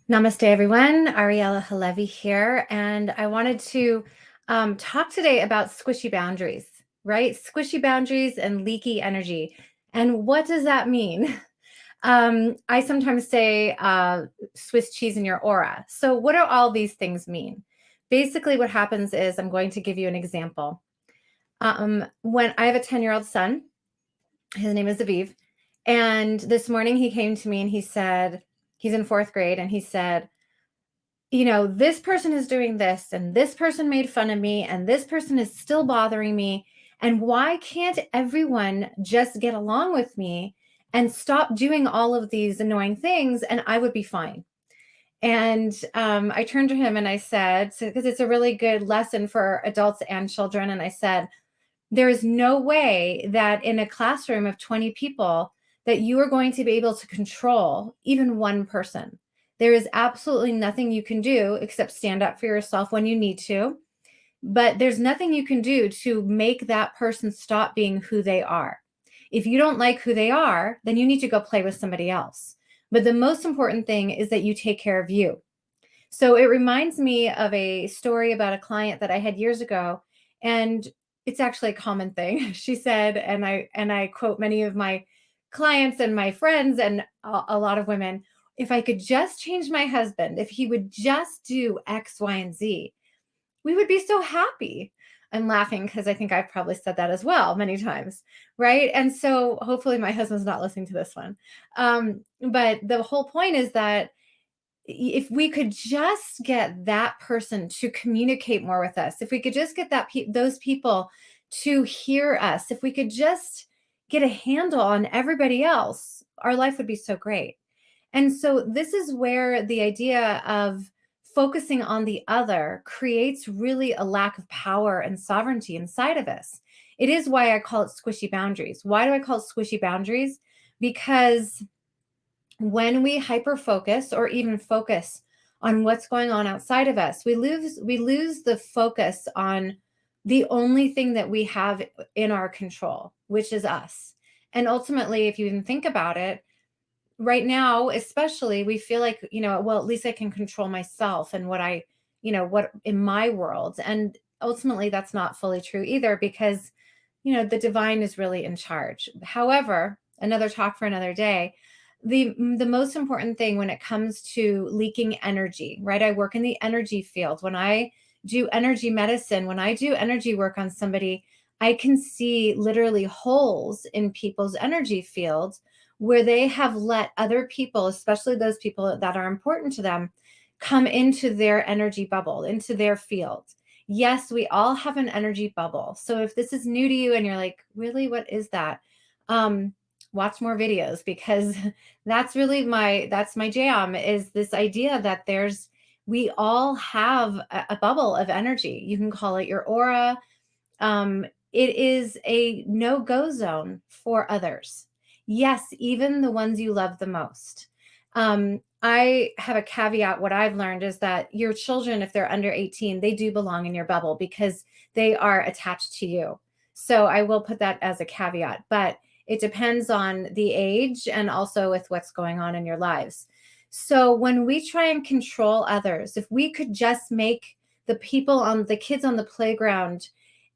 Namaste, everyone. Ariela Halevi here, and I wanted to talk today about squishy boundaries, right? Squishy boundaries and leaky energy. And what does that mean? I sometimes say Swiss cheese in your aura. So, what do all these things mean? Basically, what happens is I'm going to give you an example. When I have a 10-year-old son, his name is Aviv, and this morning he came to me and he said, he's in fourth grade, and he said, this person is doing this, and this person made fun of me, and this person is still bothering me. And why can't everyone just get along with me and stop doing all of these annoying things, and I would be fine? And I turned to him and I said, because it's a really good lesson for adults and children. And I said, there is no way that in a classroom of 20 people that you are going to be able to control even one person. There is absolutely nothing you can do except stand up for yourself when you need to. But there's nothing you can do to make that person stop being who they are. If you don't like who they are, then you need to go play with somebody else. But the most important thing is that you take care of you. So it reminds me of a story about a client that I had years ago, and it's actually a common thing. She said, and I quote many of my clients and my friends and a lot of women, if I could just change my husband, if he would just do X, Y, and Z, we would be so happy. I'm laughing because I think I've probably said that as well many times, right? And so hopefully my husband's not listening to this one. But the whole point is that if we could just get that person to communicate more with us, if we could just get those people to hear us, if we could just get a handle on everybody else, our life would be so great. And so this is where the idea of focusing on the other creates really a lack of power and sovereignty inside of us. It is why I call it squishy boundaries. Why do I call it squishy boundaries? Because when we hyper focus or even focus on what's going on outside of us, we lose the focus on the only thing that we have in our control, which is us. And ultimately, if you even think about it, right now especially, we feel like, well, at least I can control myself and what in my world. And ultimately that's not fully true either, because the divine is really in charge. However, another talk for another day. The most important thing when it comes to leaking energy, right? I work in the energy field. When I do energy medicine, when I do energy work on somebody, I can see literally holes in people's energy fields where they have let other people, especially those people that are important to them, come into their energy bubble, into their field. Yes, we all have an energy bubble. So if this is new to you and you're like, really, what is that? Watch more videos, because that's my jam, is this idea that we all have a bubble of energy. You can call it your aura. It is a no-go zone for others. Yes, even the ones you love the most. I have a caveat. What I've learned is that your children, if they're under 18, they do belong in your bubble because they are attached to you. So I will put that as a caveat, but it depends on the age and also with what's going on in your lives. So when we try and control others, if we could just make the kids on the playground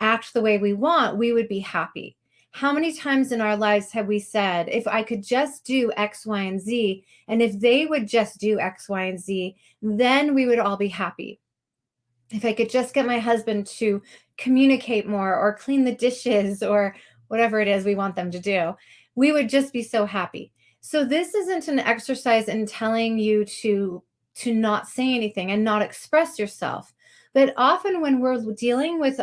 act the way we want, we would be happy. How many times in our lives have we said, if I could just do X, Y, and Z, and if they would just do X, Y, and Z, then we would all be happy. If I could just get my husband to communicate more or clean the dishes or whatever it is we want them to do, we would just be so happy. So this isn't an exercise in telling you to not say anything and not express yourself. But often when we're dealing with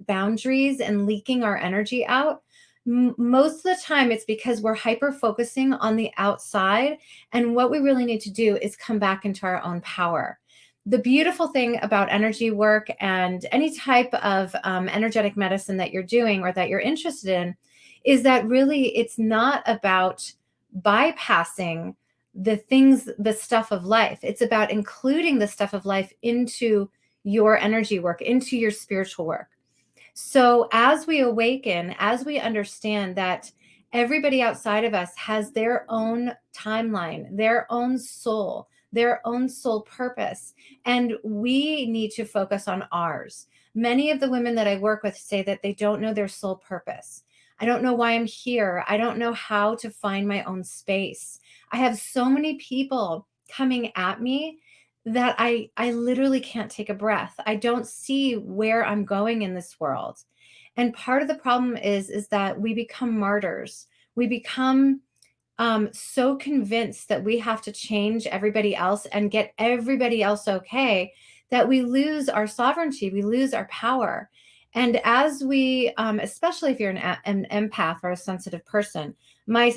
boundaries and leaking our energy out, most of the time it's because we're hyper focusing on the outside. And what we really need to do is come back into our own power. The beautiful thing about energy work and any type of energetic medicine that you're doing or that you're interested in is that really it's not about bypassing the stuff of life. It's about including the stuff of life into your energy work, into your spiritual work. So as we awaken, as we understand that everybody outside of us has their own timeline, their own soul, their own soul purpose. And we need to focus on ours. Many of the women that I work with say that they don't know their soul purpose. I don't know why I'm here. I don't know how to find my own space. I have so many people coming at me that I literally can't take a breath. I don't see where I'm going in this world. And part of the problem is that we become martyrs. We become so convinced that we have to change everybody else and get everybody else okay that we lose our sovereignty, we lose our power. And as we, especially if you're an empath or a sensitive person,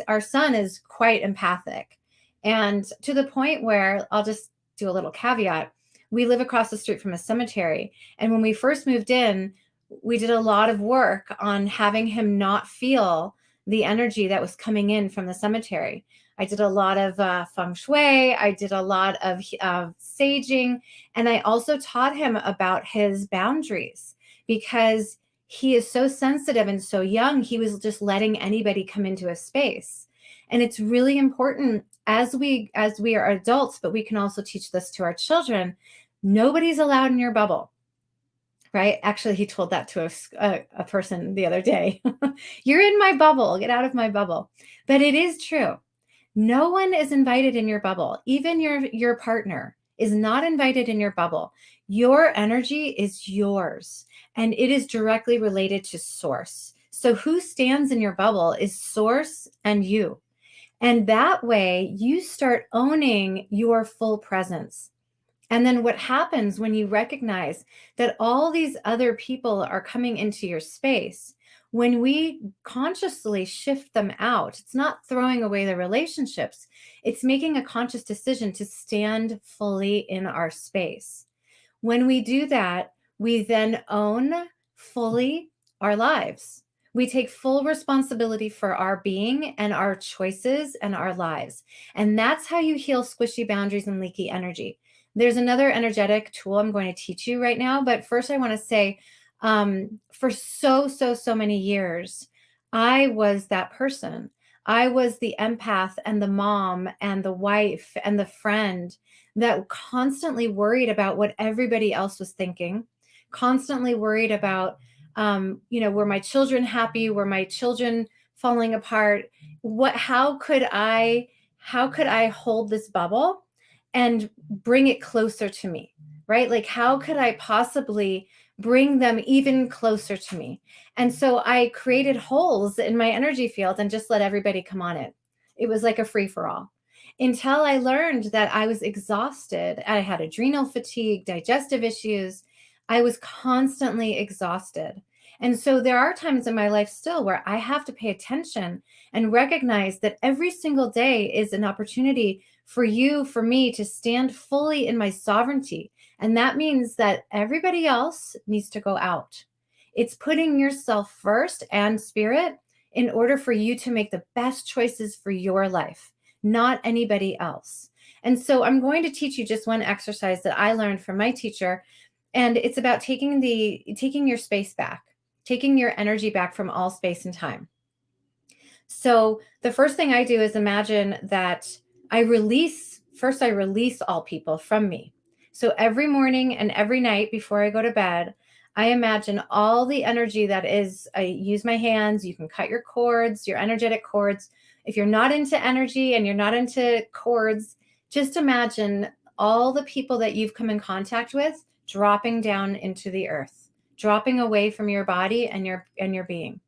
our son is quite empathic, and to the point where I'll just do a little caveat. We live across the street from a cemetery, and when we first moved in, we did a lot of work on having him not feel the energy that was coming in from the cemetery. I did a lot of feng shui. I did a lot of saging. And I also taught him about his boundaries because he is so sensitive and so young. He was just letting anybody come into his space. And it's really important as we are adults, but we can also teach this to our children. Nobody's allowed in your bubble. Right? Actually, he told that to a person the other day. You're in my bubble. Get out of my bubble. But it is true. No one is invited in your bubble. Even your partner is not invited in your bubble. Your energy is yours, and it is directly related to source. So who stands in your bubble is source and you. And that way you start owning your full presence. And then what happens when you recognize that all these other people are coming into your space, when we consciously shift them out, it's not throwing away the relationships, it's making a conscious decision to stand fully in our space. When we do that, we then own fully our lives. We take full responsibility for our being and our choices and our lives. And that's how you heal squishy boundaries and leaky energy. There's another energetic tool I'm going to teach you right now. But first, I want to say for so many years, I was that person. I was the empath and the mom and the wife and the friend that constantly worried about what everybody else was thinking, constantly worried about, were my children happy? Were my children falling apart? How could I hold this bubble and bring it closer to me, right? Like, how could I possibly bring them even closer to me? And so I created holes in my energy field and just let everybody come on it. It was like a free for all until I learned that I was exhausted. I had adrenal fatigue, digestive issues. I was constantly exhausted. And so there are times in my life still where I have to pay attention and recognize that every single day is an opportunity for you, for me to stand fully in my sovereignty. And that means that everybody else needs to go out. It's putting yourself first and spirit in order for you to make the best choices for your life, not anybody else. And so I'm going to teach you just one exercise that I learned from my teacher. And it's about taking your space back, taking your energy back from all space and time. So the first thing I do is imagine that I release all people from me. So every morning and every night before I go to bed, I imagine all the energy that is, I use my hands. You can cut your cords, your energetic cords. If you're not into energy and you're not into cords, just imagine all the people that you've come in contact with dropping down into the earth, dropping away from your body and your being.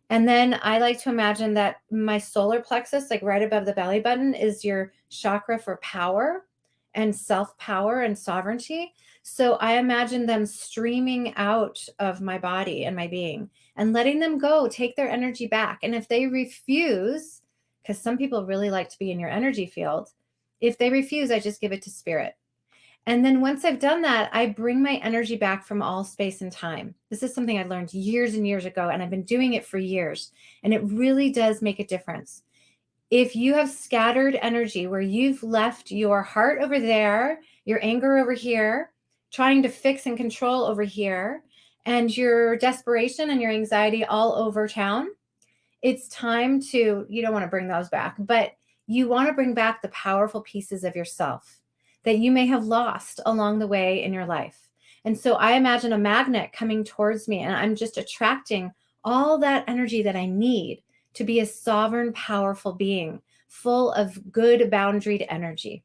And then I like to imagine that my solar plexus, like right above the belly button, is your chakra for power and self-power and sovereignty. So I imagine them streaming out of my body and my being and letting them go, take their energy back. And if they refuse, because some people really like to be in your energy field, if they refuse, I just give it to spirit. And then once I've done that, I bring my energy back from all space and time. This is something I learned years and years ago, and I've been doing it for years. And it really does make a difference. If you have scattered energy where you've left your heart over there, your anger over here, trying to fix and control over here, and your desperation and your anxiety all over town, it's time to, you don't want to bring those back, but you want to bring back the powerful pieces of yourself. that you may have lost along the way in your life. And so I imagine a magnet coming towards me, and I'm just attracting all that energy that I need to be a sovereign, powerful being full of good boundaried energy.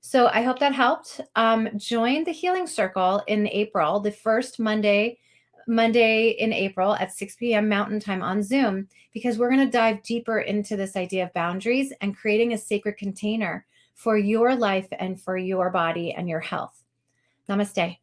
So I hope that helped. Join the Healing Circle in April, the first Monday in April at 6 p.m. Mountain Time on Zoom, because we're going to dive deeper into this idea of boundaries and creating a sacred container for your life and for your body and your health. Namaste.